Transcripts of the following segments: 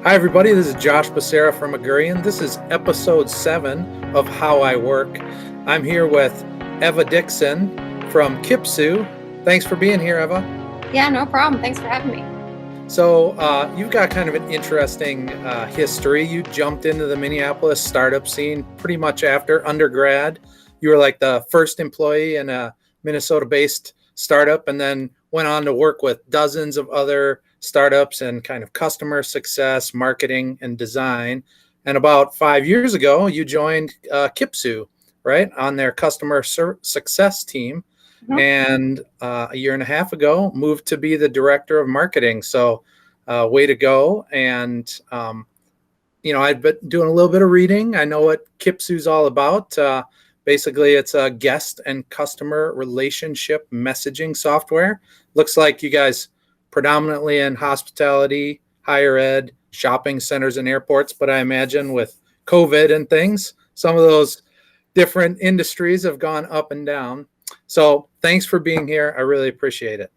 Hi, everybody. This is Josh Becerra from Augurian. This is episode 7 of How I Work. I'm here with Eva Dixon from Kipsu. Thanks for being here, Eva. Yeah, no problem. Thanks for having me. So you've got kind of an interesting history. You jumped into the Minneapolis startup scene pretty much after undergrad. You were like the first employee in a Minnesota-based startup and then went on to work with dozens of other startups and kind of customer success, marketing, and design. And about 5 years ago, you joined Kipsu, right, on their customer success team. Mm-hmm. And a year and a half ago, moved to be the director of marketing. So way to go. And, I've been doing a little bit of reading. I know what Kipsu's all about. Basically, it's a guest and customer relationship messaging software. Looks like you guys predominantly in hospitality, higher ed, shopping centers and airports. But I imagine with COVID and things, some of those different industries have gone up and down. So thanks for being here. I really appreciate it.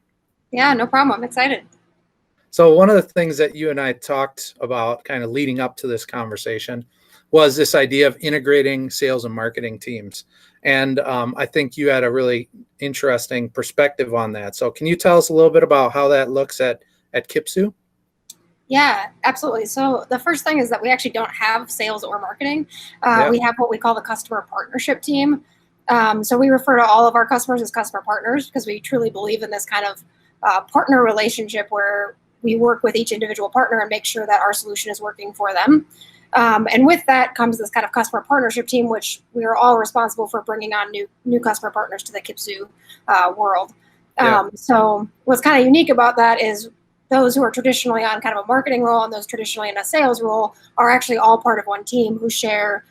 Yeah, no problem. I'm excited. So one of the things that you and I talked about kind of leading up to this conversation was this idea of integrating sales and marketing teams. And I think you had a really interesting perspective on that. So can you tell us a little bit about how that looks at Kipsu? Yeah, absolutely. So the first thing is that we actually don't have sales or marketing. We have what we call the customer partnership team. So we refer to all of our customers as customer partners because we truly believe in this kind of partner relationship where we work with each individual partner and make sure that our solution is working for them. And with that comes this kind of customer partnership team, which we are all responsible for bringing on new customer partners to the Kipsu world. So what's kind of unique about that is those who are traditionally on kind of a marketing role and those traditionally in a sales role are actually all part of one team who share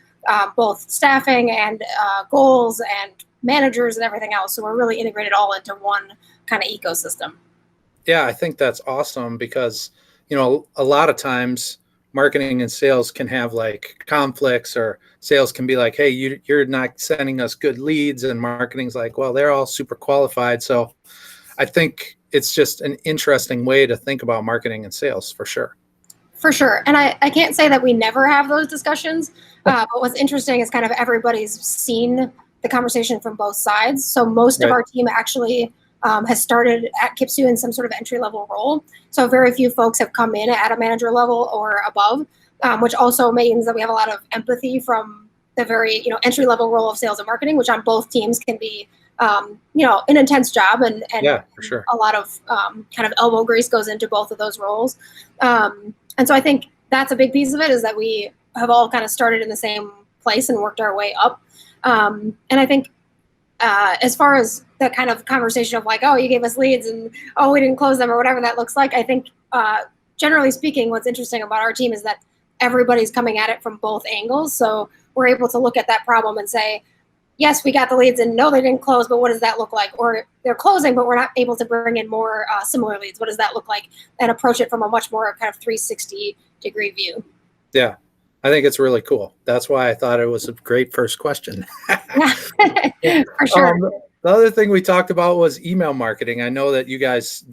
both staffing and goals and managers and everything else. So we're really integrated all into one kind of ecosystem. Yeah, I think that's awesome because, a lot of times marketing and sales can have like conflicts, or sales can be like, hey, you're not sending us good leads, and marketing's like, well, they're all super qualified. So I think it's just an interesting way to think about marketing and sales for sure. For sure. And I can't say that we never have those discussions, but what's interesting is kind of everybody's seen the conversation from both sides. So most of our team actually has started at Kipsu in some sort of entry-level role. So very few folks have come in at a manager level or above, which also means that we have a lot of empathy from the very entry-level role of sales and marketing, which on both teams can be an intense job and for sure. A lot of kind of elbow grease goes into both of those roles. And so I think that's a big piece of it, is that we have all kind of started in the same place and worked our way up. And I think as far as the kind of conversation of like, oh, you gave us leads and, oh, we didn't close them or whatever that looks like, I think generally speaking, what's interesting about our team is that everybody's coming at it from both angles. So we're able to look at that problem and say, yes, we got the leads and no, they didn't close, but what does that look like? Or they're closing, but we're not able to bring in more similar leads. What does that look like? And approach it from a much more kind of 360-degree view. Yeah, I think it's really cool. That's why I thought it was a great first question. For sure. The other thing we talked about was email marketing. I know that you guys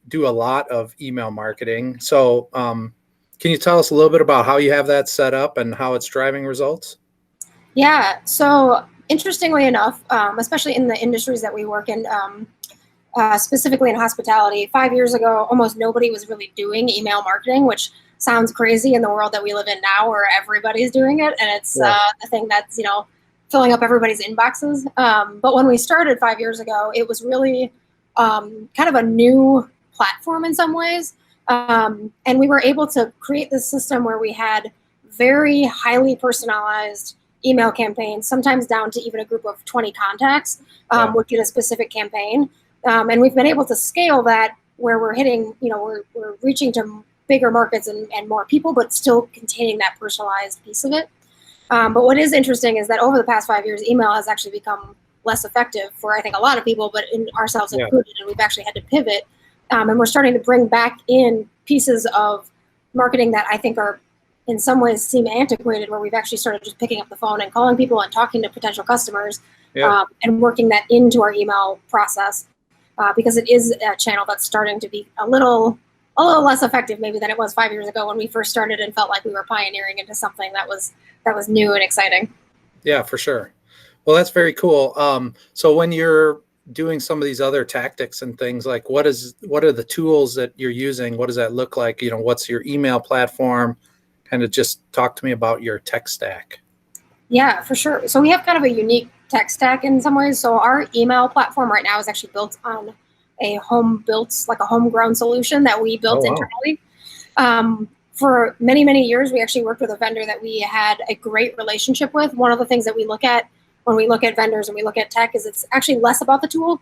do a lot of email marketing. So can you tell us a little bit about how you have that set up and how it's driving results? Yeah, so interestingly enough, especially in the industries that we work in, specifically in hospitality, 5 years ago, almost nobody was really doing email marketing, which sounds crazy in the world that we live in now where everybody's doing it. And it's the thing that's, filling up everybody's inboxes. But when we started 5 years ago, it was really kind of a new platform in some ways. And we were able to create this system where we had very highly personalized email campaigns, sometimes down to even a group of 20 contacts, would get a specific campaign. And we've been able to scale that where we're hitting, we're reaching to bigger markets and more people, but still containing that personalized piece of it. But what is interesting is that over the past 5 years, email has actually become less effective for, I think, a lot of people, but in ourselves included, and we've actually had to pivot. And we're starting to bring back in pieces of marketing that I think are in some ways seem antiquated, where we've actually started just picking up the phone and calling people and talking to potential customers and working that into our email process because it is a channel that's starting to be a little a little less effective maybe than it was 5 years ago when we first started and felt like we were pioneering into something that was new and exciting. Yeah, for sure. Well, that's very cool. So when you're doing some of these other tactics and things, like what are the tools that you're using? What does that look like? What's your email platform? Kind of just talk to me about your tech stack. Yeah, for sure. So we have kind of a unique tech stack in some ways. So our email platform right now is actually built on a homegrown solution that we built Oh, wow. internally. For many, many years, we actually worked with a vendor that we had a great relationship with. One of the things that we look at when we look at vendors and we look at tech is it's actually less about the tool.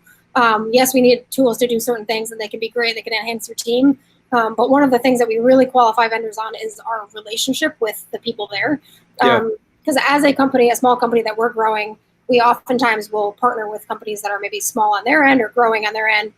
Yes, we need tools to do certain things and they can be great, they can enhance your team. But one of the things that we really qualify vendors on is our relationship with the people there. Yeah. Because as a company, a small company that we're growing, we oftentimes will partner with companies that are maybe small on their end or growing on their end.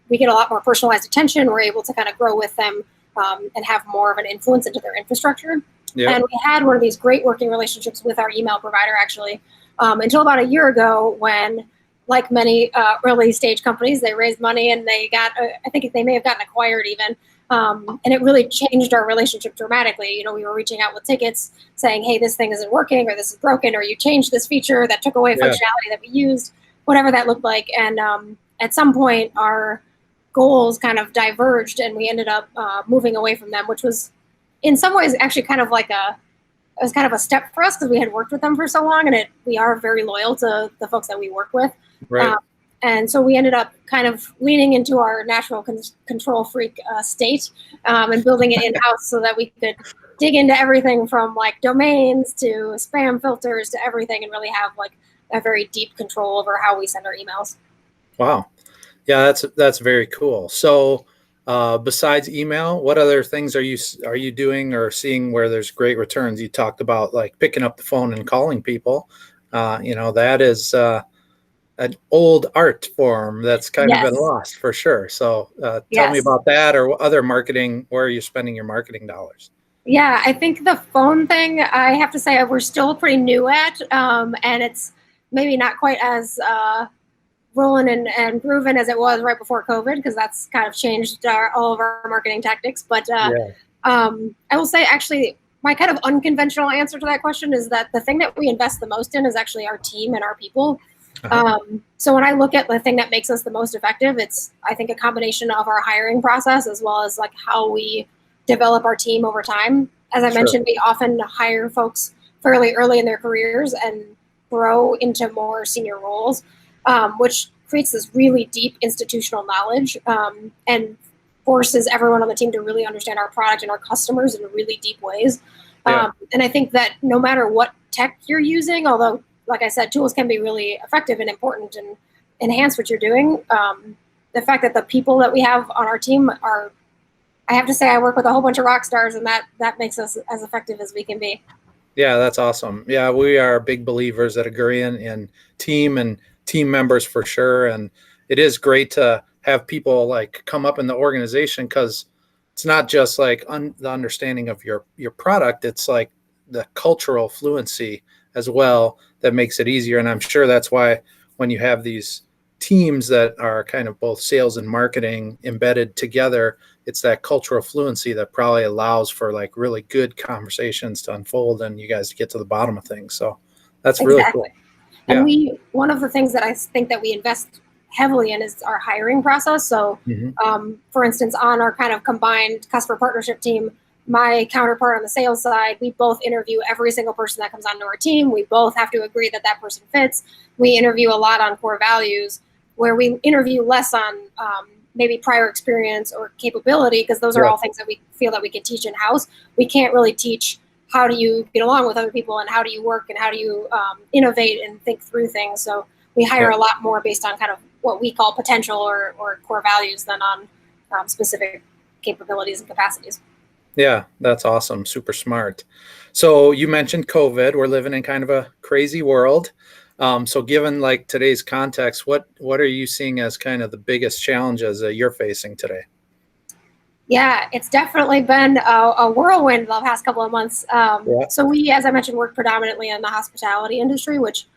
We get a lot more personalized attention. We're able to kind of grow with them and have more of an influence into their infrastructure. Yeah. And we had one of these great working relationships with our email provider, actually, until about a year ago when, like many early stage companies, they raised money and they got, I think they may have gotten acquired even. And it really changed our relationship dramatically. We were reaching out with tickets saying, hey, this thing isn't working, or this is broken, or you changed this feature that took away functionality that we used, whatever that looked like. And at some point, our goals kind of diverged and we ended up moving away from them, which was in some ways actually kind of like it was kind of a step for us because we had worked with them for so long, and we are very loyal to the folks that we work with. Right. And so we ended up kind of leaning into our natural control freak state and building it in-house so that we could dig into everything from like domains to spam filters to everything and really have like a very deep control over how we send our emails. Wow. Yeah, that's very cool. So besides email, what other things are you doing or seeing where there's great returns? You talked about like picking up the phone and calling people. That is an old art form that's kind of been lost for sure. So tell me about that or other marketing. Where are you spending your marketing dollars? Yeah, I think the phone thing, I have to say we're still pretty new at, and it's maybe not quite as rolling and grooving as it was right before COVID, because that's kind of changed all of our marketing tactics. But I will say, actually, my kind of unconventional answer to that question is that the thing that we invest the most in is actually our team and our people. So when I look at the thing that makes us the most effective, it's, I think, a combination of our hiring process as well as like how we develop our team over time. As I mentioned, we often hire folks fairly early in their careers and grow into more senior roles, which creates this really deep institutional knowledge and forces everyone on the team to really understand our product and our customers in really deep ways. And I think that no matter what tech you're using, although, like I said, tools can be really effective and important and enhance what you're doing, the fact that the people that we have on our team are, I have to say, I work with a whole bunch of rock stars, and that makes us as effective as we can be. Yeah, that's awesome. Yeah, we are big believers at Augurian in team and team members for sure. And it is great to have people like come up in the organization, because it's not just like the understanding of your product. It's like the cultural fluency as well that makes it easier. And I'm sure that's why when you have these teams that are kind of both sales and marketing embedded together, it's that cultural fluency that probably allows for like really good conversations to unfold and you guys to get to the bottom of things. So that's really cool. And one of the things that I think that we invest heavily in is our hiring process. So for instance, on our kind of combined customer partnership team, my counterpart on the sales side, we both interview every single person that comes onto our team. We both have to agree that that person fits. We interview a lot on core values, where we interview less on maybe prior experience or capability, because those are all things that we feel that we can teach in-house. We can't really teach how do you get along with other people and how do you work and how do you innovate and think through things. So we hire a lot more based on kind of what we call potential or core values than on specific capabilities and capacities. Yeah, that's awesome. Super smart. So you mentioned COVID. We're living in kind of a crazy world. So given like today's context, what are you seeing as kind of the biggest challenges that you're facing today? Yeah, it's definitely been a whirlwind the past couple of months. So we, as I mentioned, work predominantly in the hospitality industry, which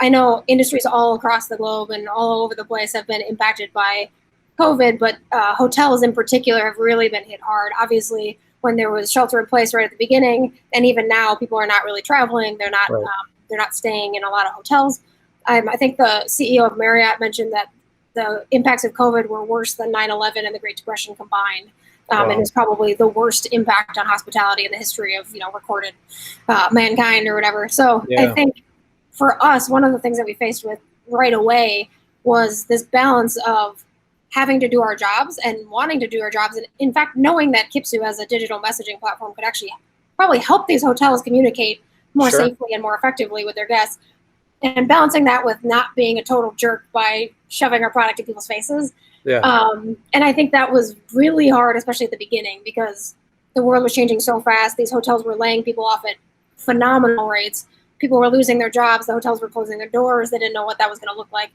I know industries all across the globe and all over the place have been impacted by COVID, but hotels in particular have really been hit hard. Obviously, when there was shelter in place right at the beginning, and even now, people are not really traveling. They're not Right. they're not staying in a lot of hotels. I think the CEO of Marriott mentioned that the impacts of COVID were worse than 9/11 and the Great Depression combined. Wow. And is probably the worst impact on hospitality in the history of recorded mankind or whatever. So I Yeah. think for us, one of the things that we faced with right away was this balance of having to do our jobs and wanting to do our jobs, and in fact, knowing that Kipsu as a digital messaging platform could actually probably help these hotels communicate more Sure. safely and more effectively with their guests, and balancing that with not being a total jerk by shoving our product in people's faces. Yeah. And I think that was really hard, especially at the beginning, because the world was changing so fast. These hotels were laying people off at phenomenal rates. People were losing their jobs. The hotels were closing their doors. They didn't know what that was going to look like.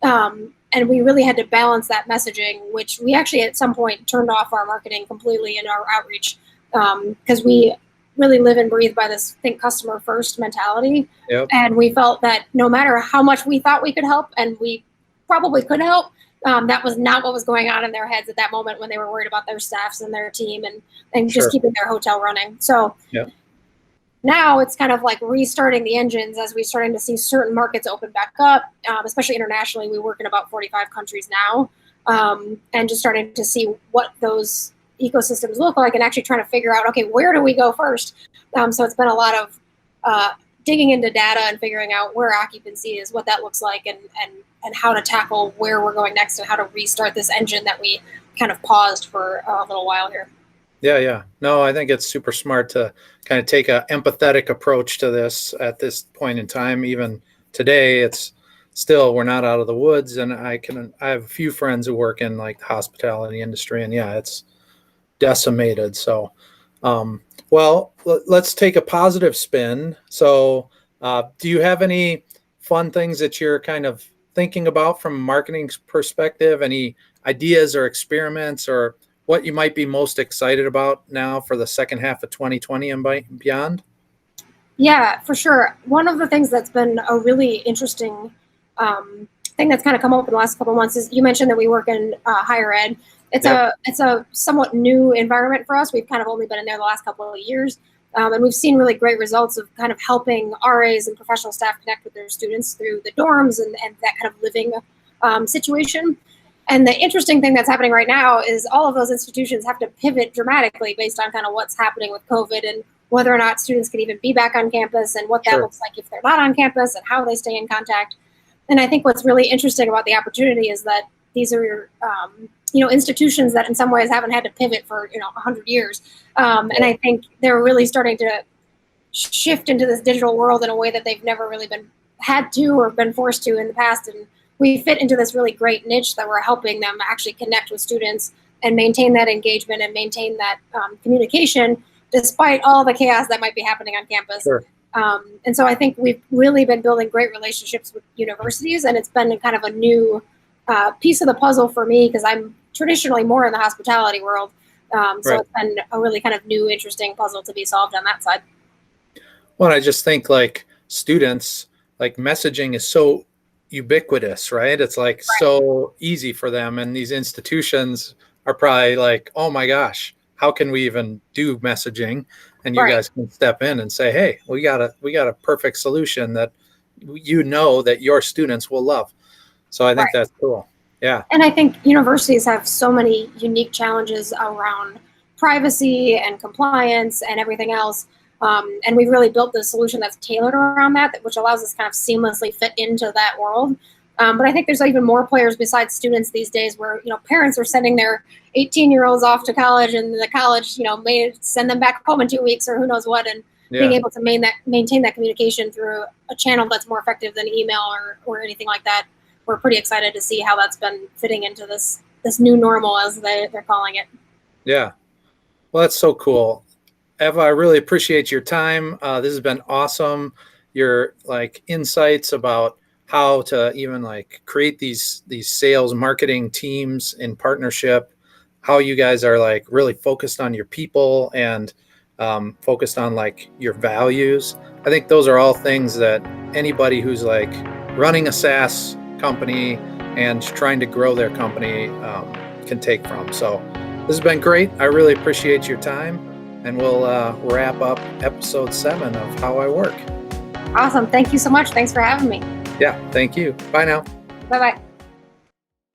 And we really had to balance that messaging, which we actually at some point turned off our marketing completely and our outreach, because we really live and breathe by this think customer first mentality. Yep. And we felt that no matter how much we thought we could help, and we probably could help, that was not what was going on in their heads at that moment when they were worried about their staffs and their team and just Sure. keeping their hotel running. So Yep. now it's kind of like restarting the engines as we're starting to see certain markets open back up, especially internationally. We work in about 45 countries now, and just starting to see what those ecosystems look like and actually trying to figure out, okay, where do we go first? So it's been a lot of digging into data and figuring out where occupancy is, what that looks like, and how to tackle where we're going next and how to restart this engine that we kind of paused for a little while here. Yeah, yeah. No, I think it's super smart to kind of take a empathetic approach to this at this point in time. Even today, it's still, we're not out of the woods, and I have a few friends who work in like the hospitality industry, and yeah, it's decimated. So, well, let's take a positive spin. So, do you have any fun things that you're kind of thinking about from a marketing perspective? Any ideas or experiments, or what you might be most excited about now for the second half of 2020 and beyond? Yeah, for sure. One of the things that's been a really interesting thing that's kind of come up in the last couple of months is you mentioned that we work in higher ed. It's a somewhat new environment for us. We've kind of only been in there the last couple of years, and we've seen really great results of kind of helping RAs and professional staff connect with their students through the dorms and that kind of living situation. And the interesting thing that's happening right now is all of those institutions have to pivot dramatically based on kind of what's happening with COVID and whether or not students can even be back on campus and what that Sure. looks like if they're not on campus and how they stay in contact. And I think what's really interesting about the opportunity is that these are, institutions that in some ways haven't had to pivot for, 100 years. And I think they're really starting to shift into this digital world in a way that they've never really been had to or been forced to in the past. And we fit into this really great niche that we're helping them actually connect with students and maintain that engagement and maintain that communication despite all the chaos that might be happening on campus. Sure. And so I think we've really been building great relationships with universities, and it's been kind of a new piece of the puzzle for me because I'm traditionally more in the hospitality world. So Right. it's been a really kind of new, interesting puzzle to be solved on that side. Well, I just think like students, like messaging is so ubiquitous, right? It's like so easy for them. And these institutions are probably like, oh my gosh, how can we even do messaging? And you Right. guys can step in and say, hey, we got a perfect solution that that your students will love. So I think Right. that's cool. Yeah. And I think universities have so many unique challenges around privacy and compliance and everything else. And we've really built this solution that's tailored around that, which allows us to kind of seamlessly fit into that world. But I think there's even more players besides students these days where, parents are sending their 18-year-olds off to college and the college, may send them back home in 2 weeks or who knows what. And being Yeah. able to maintain that communication through a channel that's more effective than email or anything like that. We're pretty excited to see how that's been fitting into this new normal, as they're calling it. Yeah. Well, that's so cool. Eva, I really appreciate your time. This has been awesome. Your like insights about how to even like create these sales marketing teams in partnership, how you guys are like really focused on your people and focused on like your values. I think those are all things that anybody who's like running a SaaS company and trying to grow their company can take from. So this has been great. I really appreciate your time, and we'll wrap up episode 7 of How I Work. Awesome. Thank you so much. Thanks for having me. Yeah, thank you. Bye now. Bye-bye.